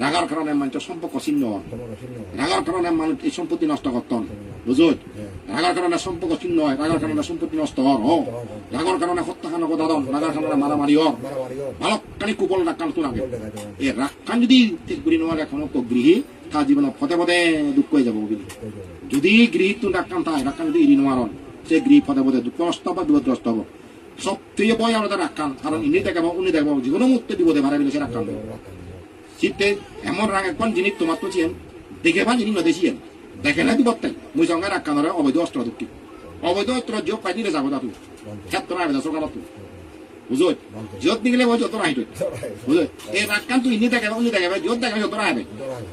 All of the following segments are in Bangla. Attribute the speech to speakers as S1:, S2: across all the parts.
S1: রাগার কারণে মানুষ সম্পর্ক ছিন্ন হন, রাগার কারণে মানুষ এই সম্পত্তি নষ্ট করতেন, বুঝুন? রাগার কারণে সম্পর্ক ছিন্ন হয়, রাগার কারণে সম্পত্তি নষ্ট হর, রাগার কারণে হত্যাকাণ্ড দাদন, রাগার কারণে মারামারি হর, ভালোখানি কুপল রাখান তো লাগে। এই রাখান যদি ঠিক করি নেওয়ার এখনো গৃহী তার জীবন পদে পদে দুঃখ হয়ে যাবো। যদি গৃহী তুই রাখান তাই রাখান যদি ইরি নেওয়ার সে গৃহ পদে পদে দুঃখগ্রস্ত বা বিপদগ্রস্ত হবো। সবথেকে ভয় আমরা রাখান, কারণ ইনি দেখাবো উনি দেখাবো জীবন মুক্ত বিপদে ভাড়া মিলে সে রাখান দেবো। শীতে এমন রাগ একবার জিনিস তোমার তো চেন দেখে বা জিনিস নদেছিয়েন দেখে না বিপদটাই মুই সঙ্গে রাখানোর অবৈধ অস্ত্র দুঃখী অবৈধ অস্ত্র যোগ পাই দিলে যাবো তাতু ক্ষেত্র আবে সরকার বুঝো যত নিগলে বই যত রাহিত বুঝো এই রাখান তুই ইনি দেখাবে উনি দেখাবে যত দেখাবে যত রাখবে,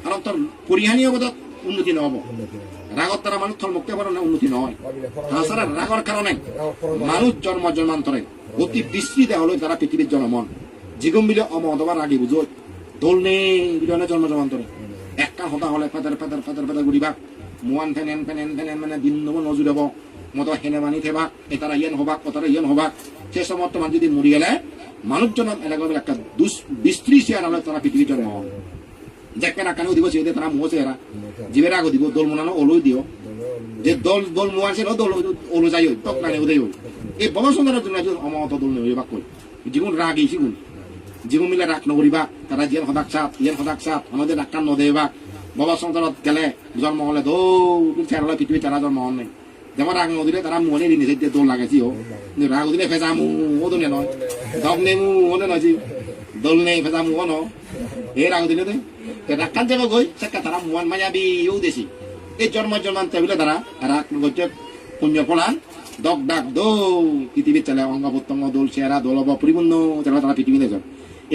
S1: কারণ তোর পরিহানি অবদ উন্নতি নহব। রাগত তারা মানুষ থলমুক্ত করে না উন্নতি নয়। তাছাড়া রাগর কারণে মানুষ জন্মান্তরে অতি বিস্তৃত হলো তারা পৃথিবীর জনমন জিগম বিলে অমদবার আগে বুঝো দোল নেই জন্মান্তরে একটা হতা হলে feather feather feather feather গুড়িবা Muan ফেনেন ফেনেন ফেনেন মানে দিন নব নজুর হব মতো হেনে মানি থেবা এ তারা ইয়েন হবাক ও তারা ইয়েন হবাক সে সময় তোমার যদি মরি গেলে মানুষ জন্ম এলাকা একটা বিস্তৃত শেয়ার হলে তারা পৃথিবীর জন্ম হন দেখবে না কেন দিব সে তারা মুহ চেহারা জীবের আগে দিব দোল মোনানো ওলুই দিও যে দল দোল মুয়ান সে দোল ওলু যাই হই তক নানে উদয় হই এই বড় সুন্দরের জন্য অমত দোল নেই বাক কই জীবন রাগ এই সিগুন জীবন মিলে রাগ নকরিবা তারা জিয়ান হদাক সাপ আমাদের রাক্কান নদেবা বাবা সন্তানত গেলে জন্ম হলে দৌড় চেহারা পৃথিবী তারা জন্ম হন নেই যেমন রাগ নদীরে তারা মনে নিজে দোল লাগাইছি ও রাগ দিলে ফেজামু ও দোনে নয় দগ নেমু ওনে নয় দোল নেই ফেজামু ও ন এই রাগ দিলে দেয় রাক্কান যাবো গই সেকা তারা মুয়ান মায়াবি ও দেশি এই জন্মান্ত বলে তারা রাগ করছে পুণ্য ফলান দগ ডাক দৌ পৃথিবীর চলে অঙ্গ প্রত্যঙ্গ দোল চেহারা দোল পরিপূর্ণ তারা পৃথিবীতে যাবে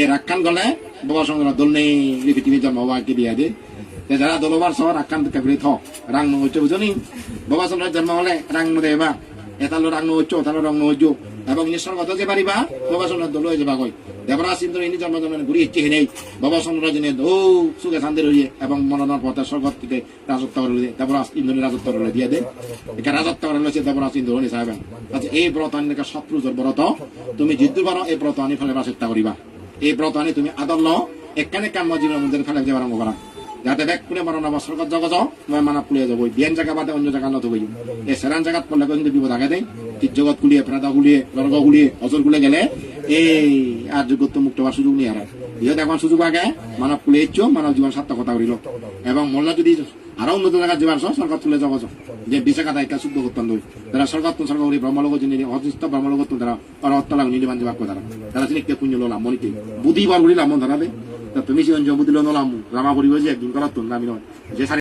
S1: এই রাখান গলে বাবার সঙ্গে দোল নেই পৃথিবীর জন্ম বাবাকে দিয়ে দে যারা দোলবার সহ রাখান কাপড়ে থ রাং হচ্ছে বুঝনি বাবা সঙ্গে জন্ম হলে রাং দেবা এতালো রাং হচ্ছ তালো রং হচ্ছ এবং নিঃসর্গ যে পারিবা বাবা সঙ্গে দোল হয়ে যাবা কই দেবরাজ ইন্দ্র ইনি জন্ম ঘুরি ইচ্ছে নেই বাবা সঙ্গে জেনে ও সুখে শান্তি রইয়ে এবং মনোনর পথে স্বর্গ থেকে রাজত্ব করে দেবরাজ ইন্দ্র রাজত্ব করে দিয়ে দে এটা রাজত্ব করে লইছে দেবরাজ ইন্দ্র হলে সাহেব। আচ্ছা এই ব্রত আনি শত্রুজর ব্রত তুমি জিদ্দু পারো এই ব্রত আনি ফেলে চেষ্টা করিবা এই ব্রত আনি তুমি আদর্ল এখানে কাম জীবনের মধ্যে ফেলে যাবার আরম্ভ করা যাতে ব্যাগ করে মারো না স্বর্গত জগত নয় মানা পুলিয়ে যাবো বিয়ান জায়গা বাদে অন্য জায়গা নত হইব এই সেরান জায়গাত পড়লে কিন্তু বিপদ আগে দেয় তীর জগৎ গুলিয়ে প্রাদা গুলিয়ে নরক গুলিয়ে অজর গুলে গেলে এই আর যোগ্যত্ব মুক্ত হওয়ার সুযোগ নেই আর ইহত এখন সুযোগ আগে মানব কুলে ইচ্ছো মানব জীবন সার্থকতা করিল এবং মোল্লা যদি আরো উন্নত জায়গা যাবার সরকার তুলে জগত যে বিশাখা দায়িকা শুদ্ধ করতাম দই তারা সরকার সরকার ব্রহ্মলোক অতিষ্ঠ ব্রহ্মলোক তারা অরহত্তলা নির্মাণ যাবার কথা তারা চিনিকে পুণ্য লোলাম মনিতে বুদ্ধি বার করিলাম মন ধরাবে তুমি বুদ্ধি লোলাম রামা পরিবেশ একদিন করার তো নামি নয় যে